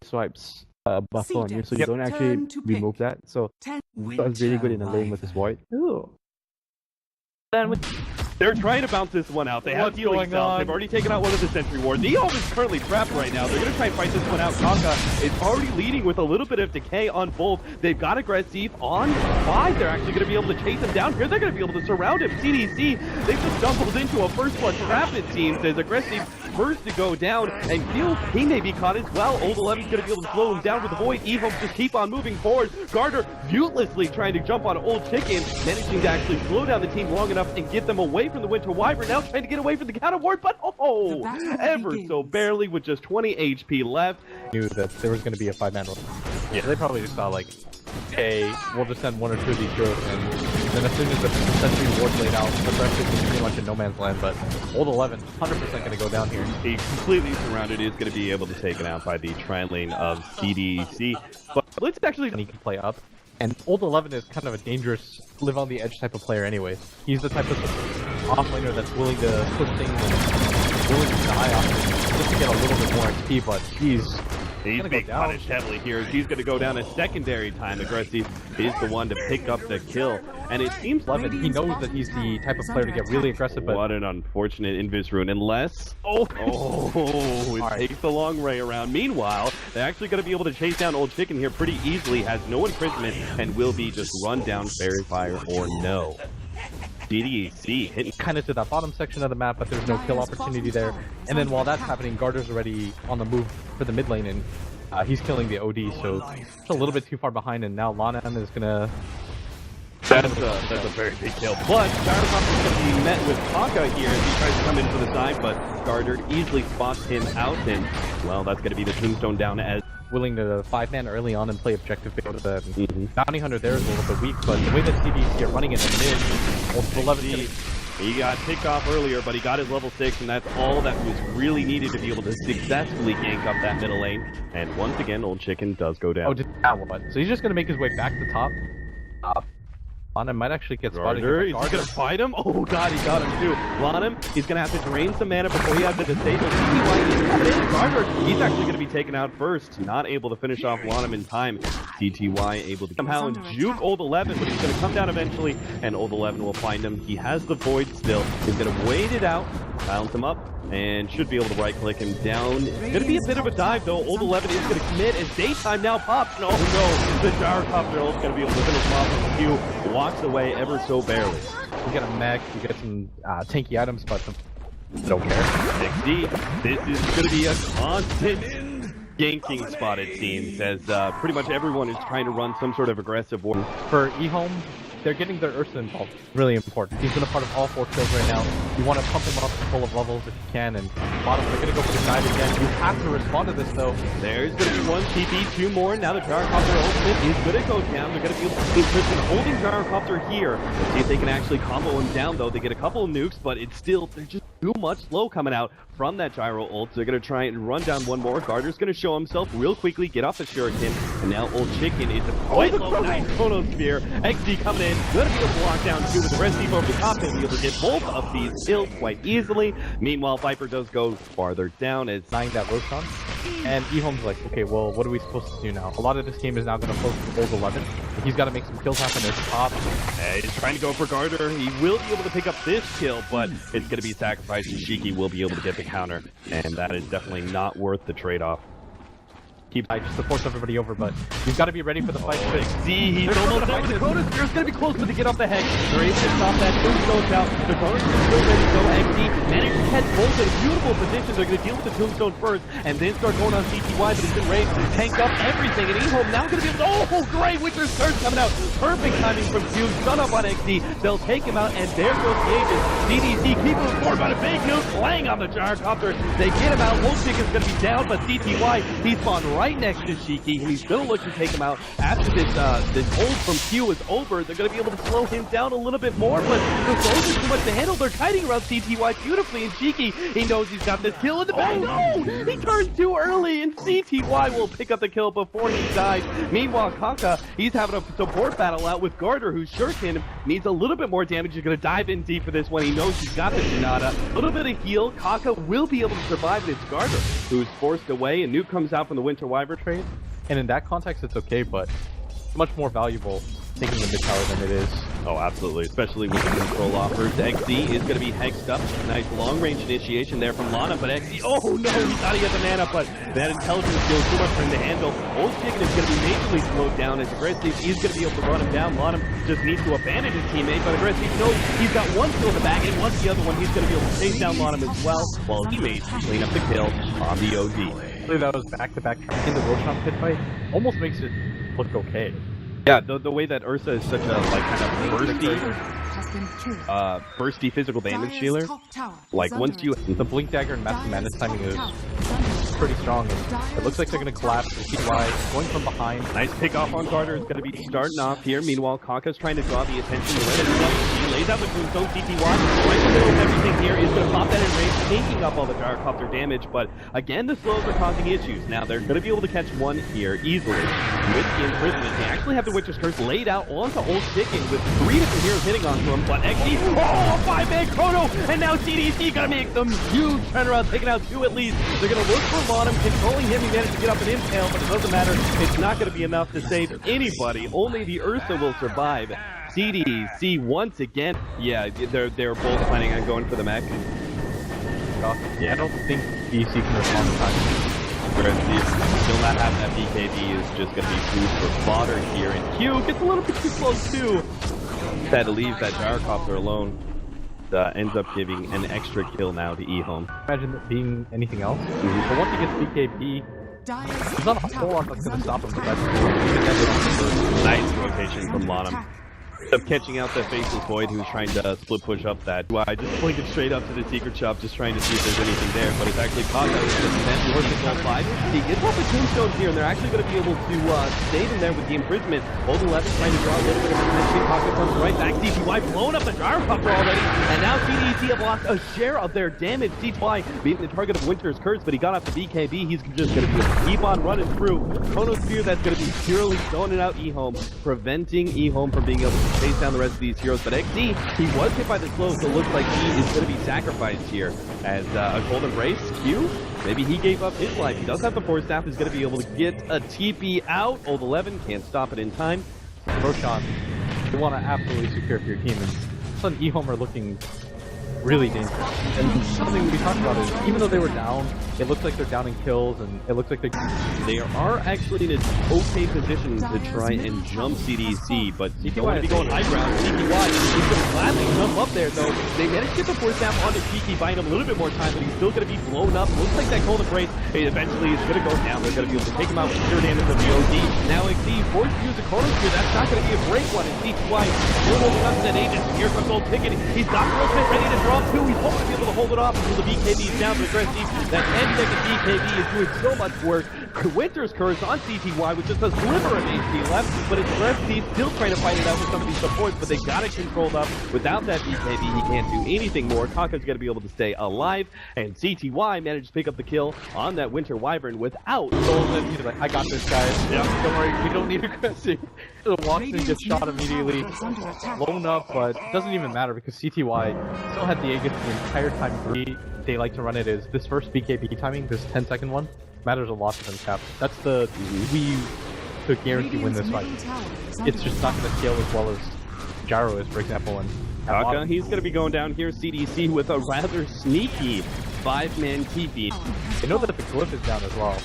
swipes buff on you, so you don't actually remove that. So that's really good in a lane with this void. Ooh. Then they're trying to bounce this one out. They have healing cells. They've already taken out one of the sentry wards. Ehome is currently trapped right now. They're going to try and fight this one out. Kaka is already leading with a little bit of decay on both. They've got aggressive on 5. They're actually going to be able to chase him down here. They're going to be able to surround him. Cdec, they've just stumbled into a first blood trap, it seems. There's aggressive first to go down, and feels he may be caught as well. Old 11's going to be able to slow him down with the void. Ehome just keep on moving forward. Garter uselessly trying to jump on Old Chicken, managing to actually slow down the team long enough and get them away from the Winter Wyvern. Now trying to get away from the counter ward, but ever so barely with just 20 HP left. Knew that there was going to be a 5-man roll. Yeah, they probably just thought like, hey, we'll just send 1 or 2 of these throws, and then as soon as the sentry ward's laid out, the rest is pretty much in no man's land. But Old 11, 100% going to go down here. He's completely surrounded. Is going to be able to take it out by the tri lane of Cdec. But let's actually, he can play up. And Old 11 is kind of a dangerous, live on the edge type of player anyways. He's the type of offlaner that's willing to push things and willing to die off just to get a little bit more XP, but he's being punished heavily here. He's going to go down a secondary time. Aggressive is the one to pick up the kill. And it seems like he knows that he's the type of player to get really aggressive, but... What an unfortunate Invis rune. Unless... It takes the long way around. Meanwhile, they're actually going to be able to chase down Old Chicken here pretty easily. Has no imprisonment and will be just run down fairy fire or no. Cdec hitting kind of to that bottom section of the map, but there's no kill opportunity there. And then while that's happening, Garter's already on the move for the mid lane, and he's killing the OD, so it's a little bit too far behind, and now Lanam is gonna... That's a very big kill. But Gyrocopter is going to be met with Kaka here as he tries to come in for the side, but Garter easily spots him out, and, well, that's going to be the tombstone down as... Willing to 5-man early on and play objective to go to the bounty hunter there is a little bit weak, but the way that CDs get running in the mid, Old 11 he got picked off earlier, but he got his level 6, and that's all that was really needed to be able to successfully gank up that middle lane. And once again, Old Chicken does go down. Oh, just that one. So he's just going to make his way back to top. Lanam might actually get spotted. He's going to fight him? Oh god, he got him too. Lanam, he's going to have to drain some mana before he has to disable. He's actually going to be taken out first. Not able to finish off Lanam in time. CTY able to somehow juke Old 11, but he's going to come down eventually, and Old 11 will find him. He has the void still. He's going to wait it out, bounce him up, and should be able to right-click him down. It's going to be a bit of a dive, though. Old 11 is going to commit as daytime now pops. Oh no, the Gyrocopter is going to be able to finish him off with a few. Walks away ever so barely. You get a mech, you get some tanky items, but don't care. XD, this is going to be a constant ganking spot, it seems, as pretty much everyone is trying to run some sort of aggressive war. For Ehome, they're getting their Ursa involved. Really important. He's been a part of all 4 kills right now. You want to pump him up full of levels if you can, and bottom, they're going to go for the dive again. You have to respond to this, though. There's going to be 1 TP, 2 more. Now the Gyrocopter ultimate is going to go down. They're going to be able to keep Tristan holding Gyrocopter here. Let's see if they can actually combo him down, though. They get a couple of nukes, but it's still, they're just too much slow coming out from that Gyro ult. So they're going to try and run down one more. Garter's going to show himself real quickly, get off the Shuriken, and now Old Chicken is quite low. Nice Chronosphere. XD coming in, going to be able to lock down 2 with the rest over the top, and be able to get both of these kills quite easily. Meanwhile, Viper does go farther down as dying that Roshan. And Ehome's like, okay, well, what are we supposed to do now? A lot of this game is now going to focus on Old 11. He's got to make some kills happen at the top. He's trying to go for Garter. He will be able to pick up this kill, but it's going to be sacrificed, and Shiki will be able to get the counter. And that is definitely not worth the trade-off. Just to force everybody over, but you've got to be ready for the fight. See, he's almost there with the Chronosphere. It's going to be close, but to get off the hex. They're able to stop that. Tombstone's out. The Chronosphere is still ready to go. XD managed to catch both in a beautiful position. They're going to deal with the Tombstone first, and then start going on CTY, but he's been raised to tank up everything. And Ehome now going to be able to, oh, great! Winter's Surge coming out. Perfect timing from Q. Stun up on XD. They'll take him out, and there goes the agent. CDC keep moving forward, but a big nuke laying on the Gyrocopter. They get him out. Old Chicken's going to be down, but CTY, he spawned right next to Shiki, and he's going to look to take him out. After this ult from Q is over, they're going to be able to slow him down a little bit more, but the soldiers too much to handle. They're kiting around CTY beautifully, and Shiki, he knows he's got this kill in the back. No! He turned too early, and CTY will pick up the kill before he dies. Meanwhile, Kaka, he's having a support battle out with Garter, who's Shuriken needs a little bit more damage. He's going to dive in deep for this one. He knows he's got the Shinada. A little bit of heal. Kaka will be able to survive, and it's Garter who's forced away, and Nuke comes out from the Winter Winter Wyvern trade, and in that context it's okay, but much more valuable taking the mid tower than it is. Oh, absolutely, especially with the control offers. XD is going to be hexed up. Nice long-range initiation there from Lana, but XD, oh no, he thought he had the mana, but that intelligence goes too much for him to handle. Old Chicken is going to be majorly slowed down as Aggressive is going to be able to run him down. Lana just needs to abandon his teammate, but Aggressive knows he's got one kill in the bag, and once the other one, he's going to be able to chase down Lana as well, while he may clean up the kill on the OD. Really, that was back-to-back in the Roshan pit fight. Almost makes it look okay. Yeah, the way that Ursa is such a like kind of bursty physical damage dealer. Like once you the Blink Dagger and Master Madness timing is pretty strong. It looks like they're going to collapse. CTY going from behind. Nice pick off on Carter is going to be starting off here. Meanwhile, Kaka's trying to draw the attention to He lays out the Tombstone. CTY right in the middle of everything here is going to pop that in range, taking up all the Gyrocopter damage. But again, the slows are causing issues. Now they're going to be able to catch one here easily with the imprisonment. They actually have the Witcher's Curse laid out onto Old Chicken with 3 different heroes hitting onto him. But XD, oh, a 5-man chrono, and now CDC going to make them huge turnaround, taking out 2 at least. They're going to look for Bonham, controlling him. He managed to get up an impale, but it doesn't matter. It's not going to be enough to save anybody. Only the Ursa will survive. CDC once again. Yeah, they're both planning on going for the mech. Yeah, I don't think DC can respond in time. Still not having that BKB is just going to be food for fodder here. And Q gets a little bit too close too. Had to leave that Gyrocopter alone. Ends up giving an extra kill now to Ehome. Imagine it being anything else. But once he gets BKB, there's not a whole lot that's going to stop him. But that's nice rotation from Lanham. Of catching out that Faceless Void who's trying to split push up that. I just pointed straight up to the secret shop just trying to see if there's anything there, but it's actually Kaka who's just meant to control 5. He gets off the tombstones here, and they're actually going to be able to stay in there with the imprisonment. Old 11 trying to draw a little bit of attention. Kaka comes right back. CTY blown up the Gyrocopter already, and now CDC have lost a share of their damage. CTY beating the target of Winter's Curse, but he got off the BKB. He's just going to be able to keep on running through. Chronosphere that's going to be purely zoning out Ehome, preventing Ehome from being able to chase down the rest of these heroes. But XD, he was hit by the slow, so it looks like he is going to be sacrificed here as a Cold Embrace. Q, maybe he gave up his life. He does have the Force Staff, he's going to be able to get a TP out. Old 11 can't stop it in time. Roshan, you want to absolutely secure for your team, and Sun Ehome are looking really dangerous. And something we talked about is, even though they were down, it looks like they're down in kills, and it looks like they are actually in an okay position to try and jump CDC, but CTY want to be going high ground. CTY is going to gladly jump up there, though. They managed to get the Force Staff onto Kiki, buying him a little bit more time, but he's still going to be blown up. Looks like that Cold Embrace eventually is going to go down. They're going to be able to take him out with pure damage of the OD. Now XD forced to use a Chronosphere. That's not going to be a great one, and CTY still holding up to that Aegis. Here comes Old Ticket. He's got the ultimate ready to draw too. He's hoping to be able to hold it off until the BKB is down, but Aggressive, that 10-second BKB is doing so much work. Winter's Curse on CTY with just a sliver of HP left, but it's Aggressive still trying to fight it out with some of these supports, but they got it controlled up. Without that BKB, he can't do anything more. Kaka's going to be able to stay alive, and CTY managed to pick up the kill on that Winter Wyvern without Golden. He's like, I got this, guys. Yeah, don't worry, we don't need Aggressive. Walks in, gets shot immediately, blown up, but it doesn't even matter because CTY still had the Aegis the entire time. They like to run it is this first BKB timing, this 10-second one, matters a lot to them, Cap. That's the we use to guarantee win this fight. It's just not going to scale as well as Gyro is, for example. And Kaka, he's going to be going down here, CDC, with a rather sneaky 5-man TP. I know that the Glyph is down as well.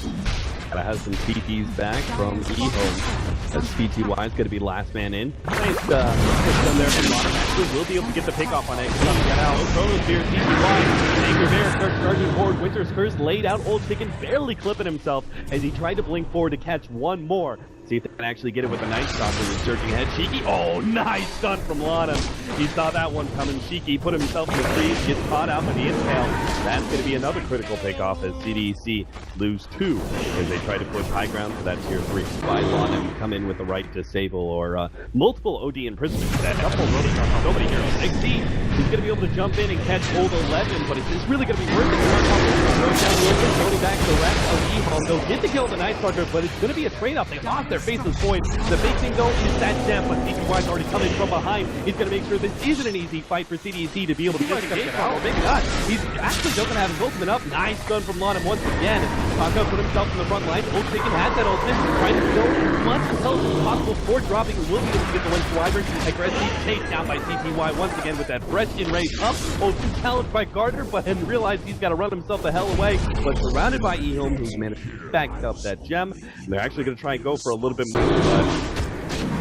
Gotta have some TPs back from Ehome. As CTY is going to be last man in. Nice push down there from Lana. Actually, will be able to get the pick off on it. Chronosphere, CTY, Anchor there, starts charging forward. Winter's Curse laid out. Old Chicken barely clipping himself as he tried to blink forward to catch one more. See if they can actually get it with a Night Stalker who's surging ahead. Shiki, oh, nice stun from Lana. He saw that one coming. Shiki put himself in the freeze, gets caught out by the impale. That's going to be another critical takeoff as CDC lose 2 as they try to push high ground for that tier 3. By Lana and come in with the right disable or multiple OD imprisonment. That couple really on so many heroes. XD, he's going to be able to jump in and catch Old 11, but it's really going to be worth it. Goes down the open, going back to the rest of Ehome. They'll get the kill with the Night Stalker, but it's going to be a trade-off. They lost their Faceless Void. The big thing though is that gem, but CTY's already coming from behind. He's going to make sure this isn't an easy fight for CDC to be able to get the game out. Or maybe not. He's actually doesn't have his ultimate up. Nice stun from Lana once again. Taka put himself in the front line. Old Chicken has that ultimate, trying to go as much intelligence as possible before dropping. Will be able to get the win for Wyvern. Aggressive chase down by CTY once again with that Brescian raise up. Oh, challenged by Gardner, but then realized he's got to run himself the hell away. But surrounded by Ehome, who's managed to back up that gem. They're actually going to try and go for a little bit more, but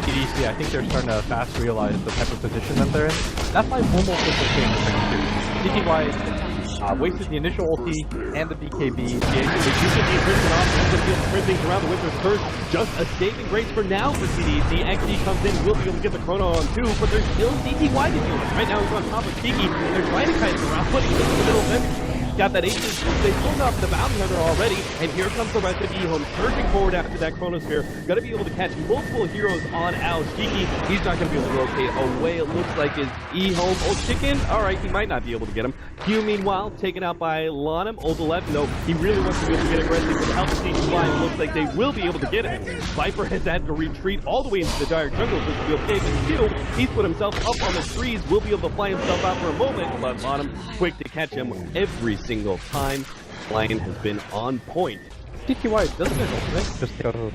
Cdec, I think they're starting to fast realize the type of position that they're in. That's my almost game the second two. CTY wasted the initial ulti and the BKB. They use the Crimson off, ends up getting sprint things around the Winter's Curse. Just a saving grace for now for CDC. XD comes in, will be able to get the Chrono on too, but there's still CTY to deal with. Right now he's on top of Kiki. They're trying to kite him around, but he's in the middle of them. Got that aces. They pulled off the bounty hunter already, and here comes the rest of Ehome surging forward after that Chronosphere. Gonna be able to catch multiple heroes on Al Shiki. He's not gonna be able to rotate away. It looks like his Ehome. Old Chicken, alright, he might not be able to get him. Q, meanwhile, taken out by Lanham. Old 11, no, he really wants to be able to get aggressive with the help of CTY. It looks like they will be able to get him. Viper has had to retreat all the way into the dire jungle just to be okay. But Q, he's put himself up on the trees, will be able to fly himself out for a moment, but Lanham quick to catch him every single time. Lion has been on point. CTY doesn't it ultimate just go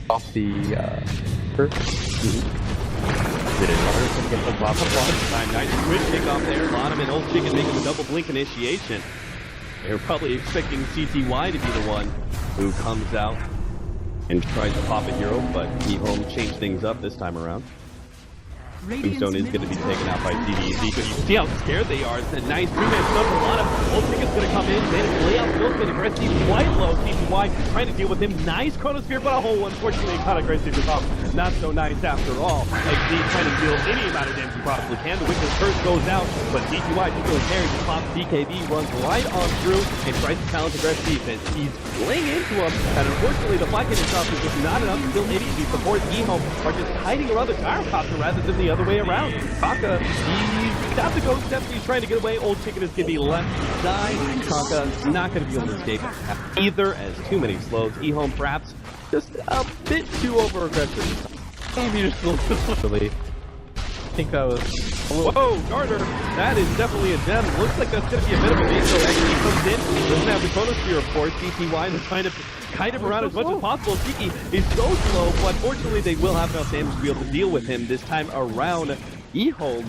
off the first? Nice quick pick off there. Lanham and Old Chicken making the double blink initiation. They're probably expecting CTY to be the one who comes out and tries to pop a hero, but Ehome changed things up this time around. Tombstone is going to be taken out by CDC. But you see how scared they are. It's a nice two-man stun from Lanham. Old Chicken's going to come in. Manage to lay out Phil's aggressive quite low. CTY trying to deal with him. Nice Chronosphere, but a hole. Unfortunately, caught aggressive is up. Not so nice after all. XD trying to deal any amount of damage he possibly can. The Witness first goes out, but CTY just really carries. He pops BKB, runs right on through, and tries to challenge aggressive defense. He's laying into him, and unfortunately, the flanking itself is just not enough to kill ADC. Support Ehome are just hiding around the gyrocopter rather than the other way around. Taka, he's got the ghost step, he's trying to get away. Old Chicken is going to be left side. Taka not going to be able to escape either, as too many slows. Ehome perhaps just a bit too over aggressive. Maybe just a little bit. I think that was a little... Whoa, Gardner! That is definitely a gem. Looks like that's going to be a bit of a bait. So XD comes in, doesn't have the Chronosphere, of course. CTY, and they're trying to kite him around as much as possible. Kiki is so slow, but fortunately they will have enough damage to be able to deal with him this time around. Ehome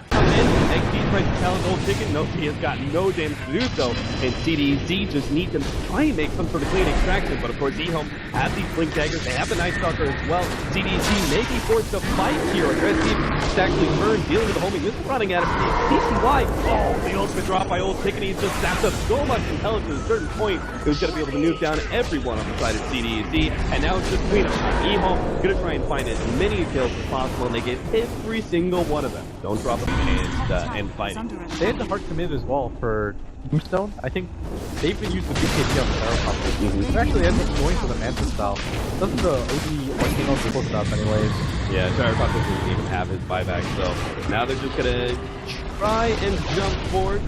come in, XD tries to challenge Old Chicken. No, he has got no damage to do so, and CDC just need to try and make some sort of clean extraction, but of course Ehome has these blink daggers, they have the Night Stalker as well. CDC may be forced to fight here. Aggressive, it's actually turned, dealing with the homing. This is running out of CTY. Oh, the ultimate drop by Old Chicken. He's just zapped up so much intelligence at a certain point. He was going to be able to nuke down everyone on the side of CDC, and now it's just between them. Ehome going to try and find as many kills as possible, and they get every single one of them. Don't drop them and fight. They had the hard commit as well for Tombstone. I think they even used the BKB on the Gyrocopter. It actually ends up going for the Manta style. Doesn't the OG Arcano supposed to have anyways? Yeah, Gyrocopter doesn't even have his buyback, so now they're just gonna try and jump forward.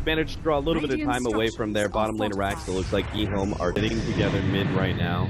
Managed to draw a little bit of time away from their bottom lane racks. So it looks like Ehome are sitting together mid right now.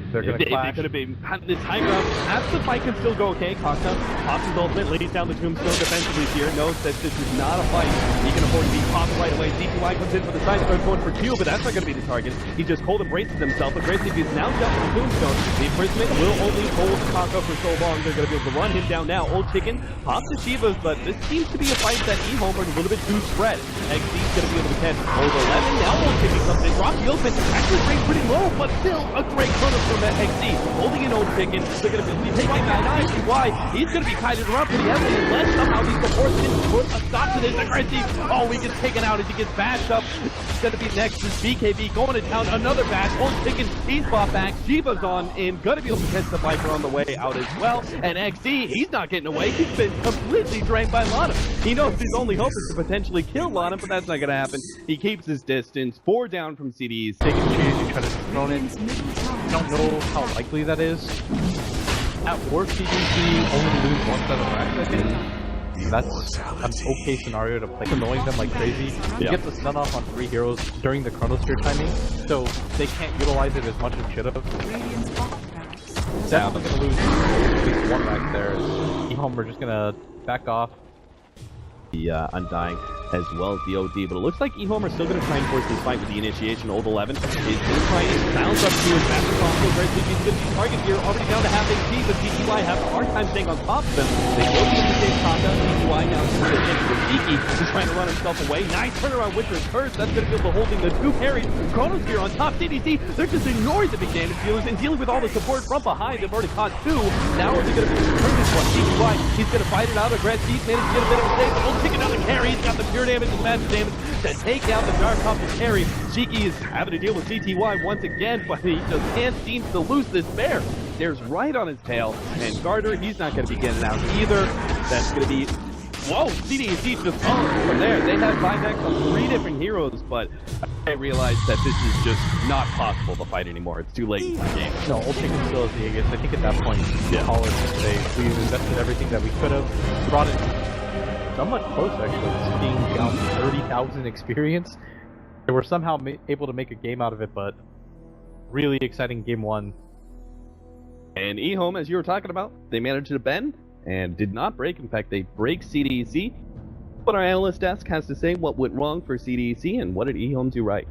They're gonna clash. They could have been this high ground. Perhaps the fight can still go okay. Kakta pops his ultimate, lays down the Tombstone defensively here. Knows that this is not a fight he can afford to be popped right away. CTY comes in for the side, starts going for Q, but that's not going to be the target. He just cold embraces himself. Aggressive is now jumping the Tombstone. The imprisonment will only hold Kakta for so long. They're going to be able to run him down now. Old Chicken pops the Shivas, but this seems to be a fight that Ehome are a little bit too spread. XD's going to be able to catch Old 11. Now Old Chicken comes in. Drops the open. Actually range pretty low, but still a great chrono from that XD. Holding an Old Chicken, they're going to be taking out CTY. He's going to be kited around pretty heavily unless somehow these supports can put a stop to this. Aggressive. Oh, he gets taken out as he gets bashed up. It's going to be next is BKB going to town. Another bash. Old Chicken, he's bought back. Shiva's on in. Going to be able to catch the Viper on the way out as well. And XD, he's not getting away. He's been completely drained by Lanham. He knows his only hope is to potentially kill Lanham, but that's not going to happen. He keeps his distance. 4 down from CDs. Taking a chance, you try to throw it. Don't know how likely that is. At worst, CDC only lose 1 set of racks, I think. That's an okay scenario to play. Annoying them like crazy. You get the stun off on 3 heroes during the Chronosphere timing, so they can't utilize it as much as should have. Definitely gonna lose at least 1 rack there. Ehome are just gonna back off. The Undying as well as the OD. But it looks like Ehome are still going to try and force this fight with the initiation. Old 11 is going to try and bounce up to his master combo. Great League is going to be target here, already down to half HP, but CTY have a hard time staying on top of them. They go to the same combat. CTY now is going to take the Ziki, who's trying to run himself away. Nice turnaround with his curse. That's going to be able to holding the two carries. Chronos here on top. CDC, they're just ignoring the big damage dealers and dealing with all the support from behind. They've already caught two. Now are they going to turn this one? CTY, he's going to fight it out. A Grand Chief managed to get a bit of a save. We'll take another carry. He's got the pure damage and massive damage to take out the Dark Copter carry. Shiki is having to deal with CTY once again, but he just can't seem to lose this bear. There's right on his tail, and Garter, he's not going to be getting out either. That's going to be... Whoa, CDC just from there. They have buybacks on 3 different heroes, but I realized that this is just not possible to fight anymore. It's too late in the game. No, Old Chicken still is the biggest. I think at that point, call it today. We've invested everything that we could have. Brought it somewhat close, actually. Being down 30,000 experience. They were somehow able to make a game out of it, but really exciting game 1. And Ehome, as you were talking about, they managed to bend and did not break. In fact, they break CDEC. What our analyst desk has to say, what went wrong for CDEC and what did Ehome do right?